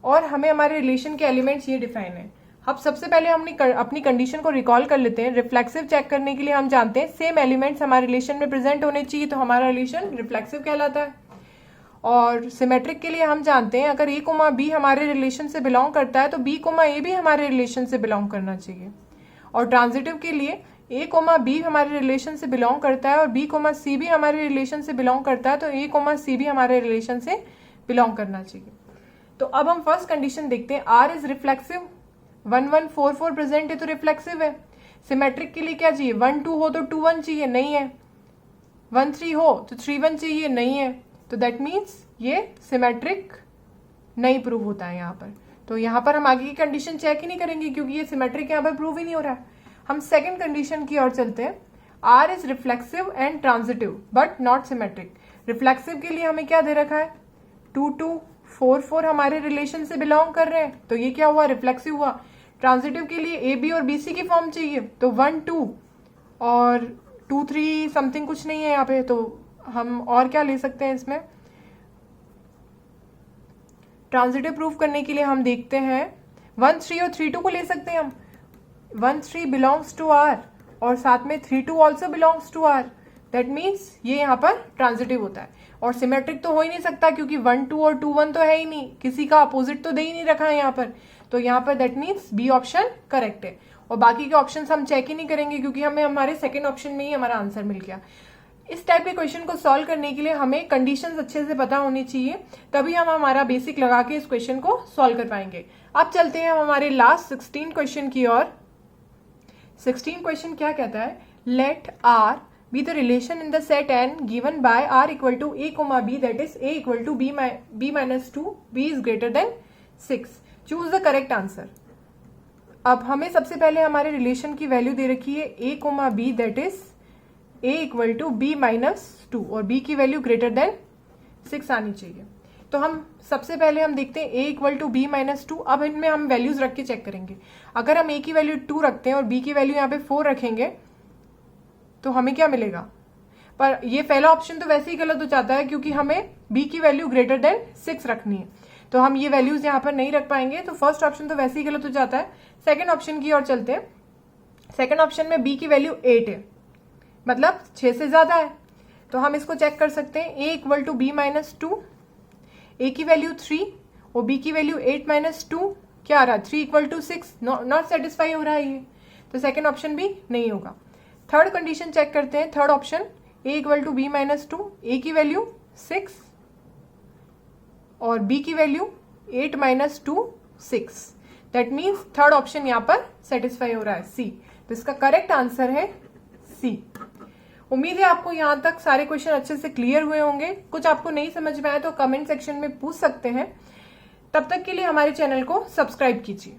और हमें हमारे रिलेशन के एलिमेंट्स ये डिफाइन है। अब सबसे पहले हमने अपनी कंडीशन को रिकॉल कर लेते हैं। रिफ्लेक्सिव चेक करने के लिए हम जानते हैं सेम एलिमेंट्स हमारे रिलेशन में प्रेजेंट होने चाहिए, तो हमारा रिलेशन रिफ्लेक्सिव कहलाता है। और सिमेट्रिक के लिए हम जानते हैं अगर A, B हमारे रिलेशन से बिलोंग करता है तो B, A भी हमारे रिलेशन से बिलोंग करना चाहिए। और ट्रांजिटिव के लिए A, B हमारे रिलेशन से बिलोंग करता है और B, C भी हमारे रिलेशन से बिलोंग करता है, तो A, C भी हमारे रिलेशन से बिलोंग करना चाहिए। तो अब हम फर्स्ट कंडीशन देखते हैं, R इज रिफ्लेक्सिव, 1, 1, 4, 4 प्रेजेंट है तो रिफ्लेक्सिव है। सिमेट्रिक के लिए क्या चाहिए, 1, 2 हो तो 2, 1 चाहिए, नहीं है 1 3 हो तो 3 1 चाहिए, नहीं है, तो दैट मीन्स ये सिमेट्रिक नहीं प्रूव होता है यहाँ पर। तो यहाँ पर हम आगे की कंडीशन चेक ही नहीं करेंगे क्योंकि ये सिमेट्रिक यहाँ पर प्रूव ही नहीं हो रहा है। हम सेकंड कंडीशन की ओर चलते हैं। R is reflexive and transitive but not symmetric. Reflexive के लिए हमें क्या दे रखा है, 2 2 4 4 हमारे रिलेशन से बिलोंग कर रहे हैं, तो ये क्या हुआ, रिफ्लेक्सिव हुआ। ट्रांजिटिव के लिए ए बी और बी सी की फॉर्म चाहिए, तो 1 2 और 2 3 समथिंग कुछ नहीं है यहाँ पे, तो हम और क्या ले सकते हैं इसमें। ट्रांजिटिव प्रूफ करने के लिए हम देखते हैं 1 3 और 3 2 को ले सकते हैं हम। 1 3 बिलोंग्स टू आर और साथ में 3 2 also belongs to R, that means ये यहाँ पर ट्रांजिटिव होता है। और सिमेट्रिक तो हो ही नहीं सकता क्योंकि 1 2 और 2 1 तो है ही नहीं, किसी का अपोजिट तो दे ही नहीं रखा है यहाँ पर, तो यहाँ पर that means B option correct है। और बाकी के ऑप्शन हम चेक ही नहीं करेंगे क्योंकि हमें हमारे सेकेंड ऑप्शन में ही हमारा आंसर मिल गया। इस टाइप के क्वेश्चन को सॉल्व करने के लिए हमें कंडीशंस अच्छे से पता होनी चाहिए, तभी हम हमारा बेसिक लगा के इस क्वेश्चन को सॉल्व कर पाएंगे। अब चलते हैं हम हमारे लास्ट 16 क्वेश्चन की ओर। 16 क्वेश्चन क्या कहता है, let R be the relation in the set N given by R equal to A comma B, that is A equal to B minus 2, B is greater than 6, choose the correct answer. अब हमें सबसे पहले हमारे रिलेशन की वैल्यू दे रखी है a comma B, that is a equal to B minus 2 और b की वैल्यू ग्रेटर देन 6 आनी चाहिए। तो हम सबसे पहले हम देखते हैं a equal to B minus 2। अब इनमें हम वैल्यूज रख के चेक करेंगे। अगर हम a की वैल्यू 2 रखते हैं और b की वैल्यू यहाँ पे 4 रखेंगे तो हमें क्या मिलेगा, पर ये पहला ऑप्शन तो वैसे ही गलत हो जाता है क्योंकि हमें b की वैल्यू ग्रेटर देन 6 रखनी है, तो हम ये वैल्यूज यहाँ पर नहीं रख पाएंगे, तो फर्स्ट ऑप्शन तो वैसे ही गलत हो जाता है। सेकेंड ऑप्शन की ओर चलते हैं। सेकेंड ऑप्शन में b की वैल्यू 8 है, मतलब 6 से ज्यादा है, तो हम इसको चेक कर सकते हैं। a equal to B minus 2, A की वैल्यू 3 और b की वैल्यू 8 माइनस 2 क्या आ रहा है, 3 इक्वल टू 6, नॉट सेटिस्फाई हो रहा है ये, तो सेकेंड ऑप्शन भी नहीं होगा। थर्ड कंडीशन चेक करते हैं। Third option a equal to B minus 2, A की वैल्यू 6 और b की value 8 minus 2 6, that means third option यहाँ पर सेटिस्फाई हो रहा है, सी। तो इसका करेक्ट आंसर है सी। उम्मीद है आपको यहाँ तक सारे क्वेश्चन अच्छे से क्लियर हुए होंगे। कुछ आपको नहीं समझ में आया तो कमेंट सेक्शन में पूछ सकते हैं। तब तक के लिए हमारे चैनल को सब्सक्राइब कीजिए।